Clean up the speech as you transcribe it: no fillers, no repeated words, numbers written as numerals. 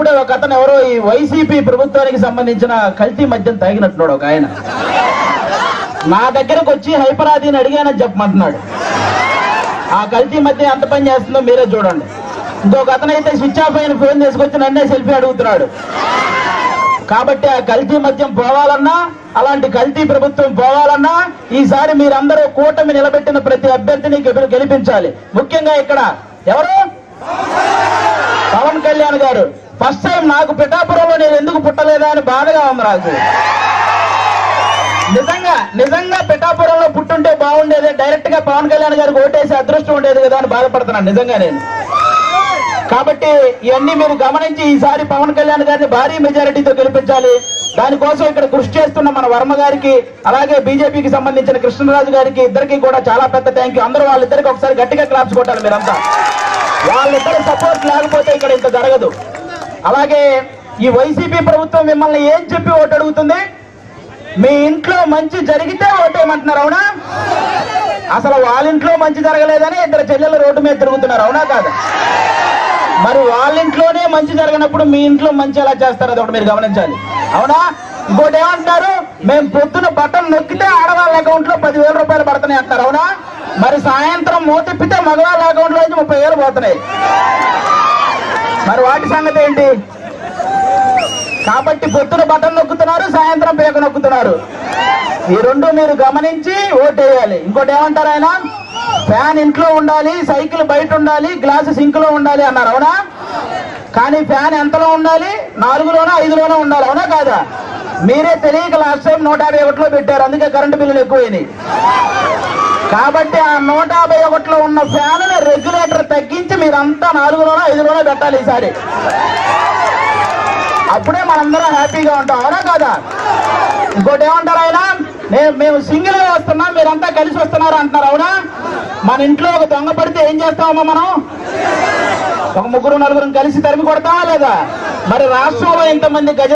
అప్పుడే ఒక అతను ఎవరో ఈ వైసీపీ ప్రభుత్వానికి సంబంధించిన కల్తీ మద్యం తాగినట్టున్నాడు ఒక ఆయన. నా దగ్గరకు వచ్చి హైపరాదిని అడిగానని చెప్పమంటున్నాడు. ఆ కల్తీ మద్యం ఎంత పని చేస్తుందో మీరే చూడండి. ఇంకొక అతను అయితే స్విచ్ ఆఫ్ అయిన ఫోన్ తీసుకొచ్చి నన్నే సెల్ఫీ అడుగుతున్నాడు. కాబట్టి ఆ కల్తీ మద్యం పోవాలన్నా, అలాంటి కల్తీ ప్రభుత్వం పోవాలన్నా ఈసారి మీరందరూ కూటమి నిలబెట్టిన ప్రతి అభ్యర్థిని గెలిపించాలి. ముఖ్యంగా ఇక్కడ ఎవరు? పవన్ కళ్యాణ్ గారు. ఫస్ట్ టైం నాకు పిఠాపురంలో నేను ఎందుకు పుట్టలేదా అని బాధగా ఉంది నాకు. నిజంగా పిఠాపురంలో పుట్టుంటే బాగుండేది, డైరెక్ట్ గా పవన్ కళ్యాణ్ గారికి ఓటేసి అదృష్టం ఉండేది కదా అని బాధపడుతున్నాను నిజంగా నేను. కాబట్టి ఇవన్నీ మీరు గమనించి ఈసారి పవన్ కళ్యాణ్ గారిని భారీ మెజారిటీతో గెలిపించాలి. దానికోసం ఇక్కడ కృషి చేస్తున్న మన వర్మ గారికి, అలాగే బీజేపీకి సంబంధించిన కృష్ణరాజు గారికి, ఇద్దరికి కూడా చాలా పెద్ద థ్యాంక్ యూ. అందరూ వాళ్ళిద్దరికి ఒకసారి గట్టిగా క్లాప్స్ కొట్టాలి మీరంతా. వాళ్ళిద్దరి సపోర్ట్ లేకపోతే ఇక్కడ ఇంత జరగదు. అలాగే ఈ వైసీపీ ప్రభుత్వం మిమ్మల్ని ఏం చెప్పి ఓటు అడుగుతుంది? మీ ఇంట్లో మంచి జరిగితే ఓటేయమంటున్నారు, అవునా? అసలు వాళ్ళ ఇంట్లో మంచి జరగలేదని ఇద్దరు చెల్లెలు రోడ్డు మీద తిరుగుతున్నారు, అవునా కాదా? మరి వాళ్ళ ఇంట్లోనే మంచి జరగనప్పుడు మీ ఇంట్లో మంచి ఎలా చేస్తారు అది ఒకటి మీరు గమనించాలి, అవునా? ఇంకోటి ఏమంటున్నారు? మేము పొద్దున బటన్ నొక్కితే ఆడవాళ్ళ అకౌంట్ లో 10,000 రూపాయలు పడుతున్నాయి అంటారు, అవునా? మరి సాయంత్రం మూతిప్పితే మగవాళ్ళ అకౌంట్ లో 30,000 పోతున్నాయి. మరి వాటి సంగతి ఏంటి? కాబట్టి పొద్దున బటన్ నొక్కుతున్నారు, సాయంత్రం పేక నొక్కుతున్నారు. ఈ రెండు మీరు గమనించి ఓటేయాలి. ఇంకోటి ఏమంటారు ఆయన? ఫ్యాన్ ఇంట్లో ఉండాలి, సైకిల్ బయట ఉండాలి, గ్లాసు సింక్ లో ఉండాలి అన్నారు, అవునా? కానీ ఫ్యాన్ ఎంతలో ఉండాలి? 4లోనో 5లోనో ఉండాలి, అవునా కాదా? మీరే తెలియక లాస్ట్ టైం 151లో పెట్టారు, అందుకే కరెంటు బిల్లులు ఎక్కువైనాయి. కాబట్టి ఆ 151లో ఉన్న ఫ్యాన్ రెగ్యులేటర్ తగ్గించి మీరంతా 4లోనో 5లోనో పెట్టాలి ఈసారి. అప్పుడే మనందరం హ్యాపీగా ఉంటాం, అవునా కాదా? ఇంకోటి ఏమంటారు ఆయన? మేము సింగిల్ గా వస్తున్నాం, మీరంతా కలిసి వస్తున్నారు అంటున్నారు, అవునా? మన ఇంట్లో ఒక దొంగ పడితే ఏం చేస్తామమ్మా మనం? ఒక 3-4 కలిసి తరిమి కొడతామా లేదా? మరి రాష్ట్రంలో ఇంతమంది గజ